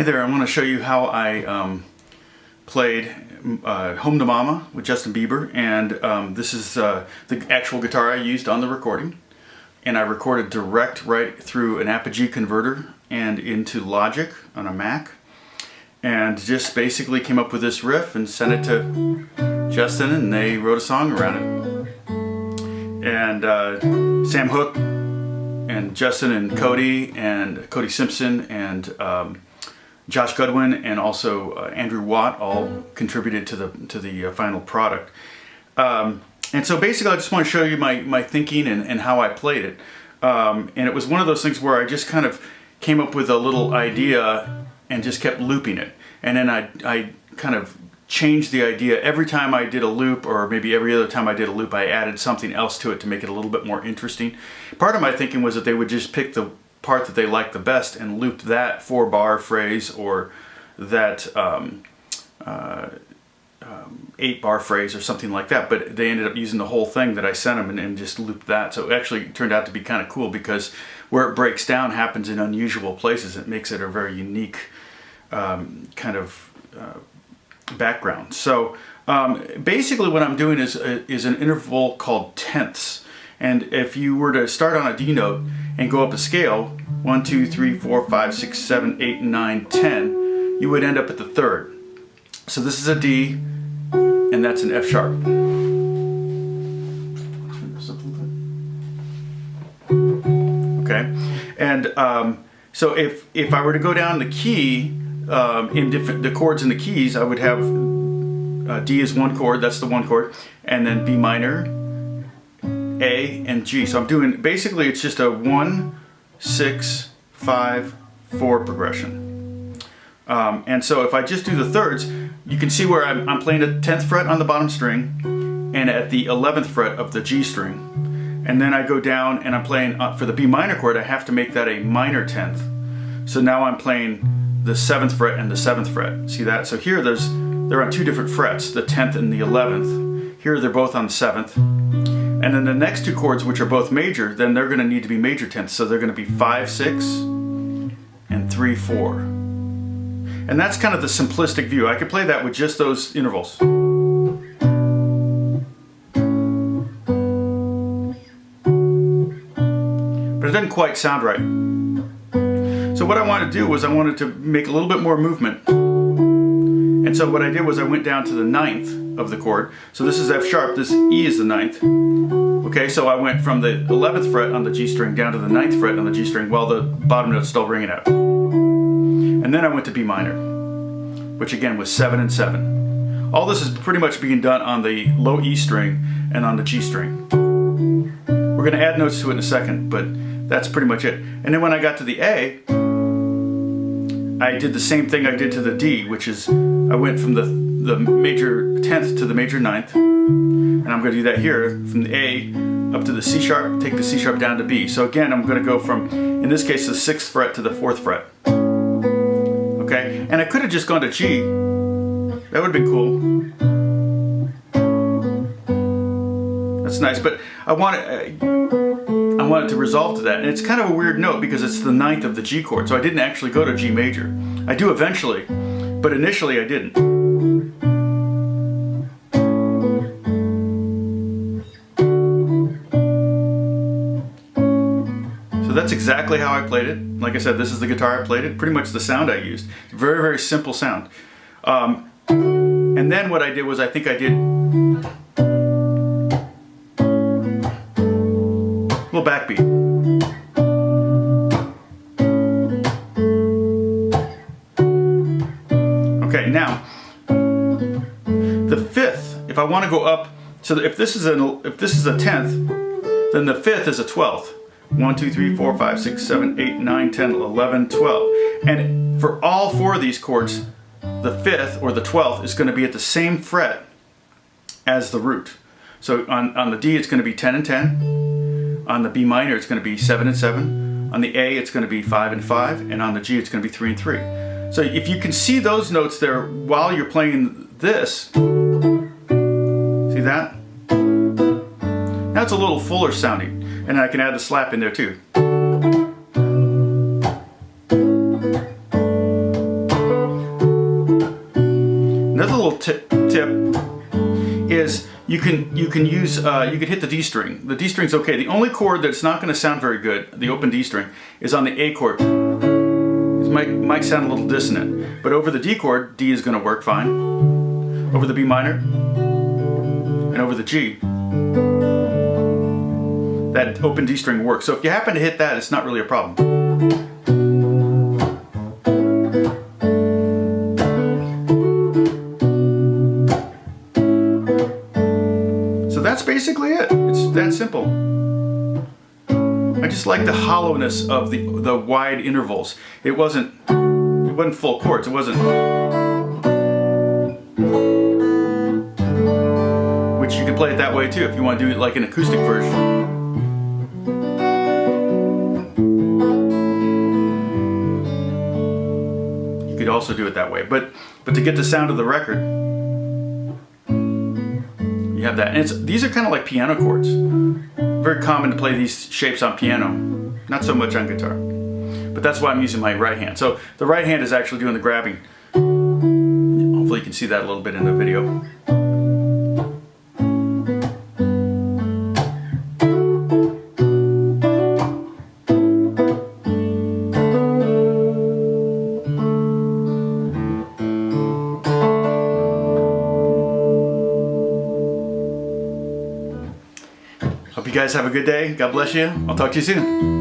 Hey there, I want to show you how I played Home to Mama with Justin Bieber, and this is the actual guitar I used on the recording, and I recorded direct right through an Apogee converter and into Logic on a Mac, and just basically came up with this riff and sent it to Justin, and they wrote a song around it. And Sam Hook and Justin and Cody Simpson and Josh Gudwin and also Andrew Watt all contributed to the final product. And so basically I just want to show you my thinking and how I played it. And it was one of those things where I just kind of came up with a little idea and just kept looping it. And then I kind of changed the idea every time I did a loop, or maybe every other time I did a loop I added something else to it to make it a little bit more interesting. Part of my thinking was that they would just pick the part that they liked the best and looped that 4-bar phrase or that 8-bar phrase or something like that, but they ended up using the whole thing that I sent them and just looped that. So it actually turned out to be kind of cool because where it breaks down happens in unusual places. It makes it a very unique kind of background. So basically what I'm doing is an interval called tenths. And if you were to start on a D note and go up a scale, 1, 2, 3, 4, 5, 6, 7, 8, 9, 10, you would end up at the third. So this is a D, and that's an F sharp. Okay, and so if I were to go down the key in the chords in the keys, I would have D is one chord, that's the one chord, and then B minor, A, and G. So I'm doing, basically it's just a 1, 6, 5, 4 progression. And so if I just do the thirds, you can see where I'm playing a 10th fret on the bottom string and at the 11th fret of the G string. And then I go down and I'm playing, for the B minor chord, I have to make that a minor 10th. So now I'm playing the 7th fret and the 7th fret. See that? So here they're on two different frets, the 10th and the 11th. Here they're both on the 7th. And then the next two chords, which are both major, then they're going to need to be major 10ths. So they're going to be 5, 6, and 3, 4. And that's kind of the simplistic view. I could play that with just those intervals. But it doesn't quite sound right. So what I wanted to do was I wanted to make a little bit more movement. And so what I did was I went down to the 9th of the chord. So this is F sharp, this E is the 9th. Okay, so I went from the 11th fret on the G string down to the 9th fret on the G string while the bottom note's still ringing out. And then I went to B minor, which again was 7 and 7. All this is pretty much being done on the low E string and on the G string. We're going to add notes to it in a second, but that's pretty much it. And then when I got to the A, I did the same thing I did to the D, which is I went from the major 10th to the major 9th, and I'm going to do that here from the A up to the C sharp, take the C sharp down to B. So again, I'm going to go from, in this case, the 6th fret to the 4th fret. Okay, and I could have just gone to G. That would have been cool. That's nice, but I wanted to resolve to that, and it's kind of a weird note because it's the 9th of the G chord, so I didn't actually go to G major. I do eventually, but initially I didn't. So that's exactly how I played it. Like I said, this is the guitar I played it, pretty much the sound I used. Very, very simple sound. And then what I did was I think I did a little backbeat. Okay, now the 5th, if I want to go up, so if this is a 10th, then the 5th is a 12th. 1, 2, 3, 4, 5, 6, 7, 8, 9, 10, 11, 12. And for all four of these chords, the 5th or the 12th is going to be at the same fret as the root. So on the D it's going to be 10 and 10. On the B minor it's going to be 7 and 7. On the A it's going to be 5 and 5. And on the G it's going to be 3 and 3. So if you can see those notes there while you're playing this, see that? Now it's a little fuller sounding. And I can add the slap in there too. you can use you can hit the D string. The D string's okay. The only chord that's not going to sound very good, the open D string, is on the A chord. It might sound a little dissonant, but over the D chord, D is going to work fine. Over the B minor and over the G, that open D string works. So if you happen to hit that, it's not really a problem. So that's basically it. It's that simple. I just like the hollowness of the wide intervals. It wasn't full chords. It wasn't. Which you can play it that way too if you want to do it like an acoustic version. You could also do it that way, but to get the sound of the record, you have that. And these are kind of like piano chords. Very common to play these shapes on piano, not so much on guitar. But that's why I'm using my right hand. So the right hand is actually doing the grabbing. Hopefully you can see that a little bit in the video. Hope you guys have a good day. God bless you. I'll talk to you soon.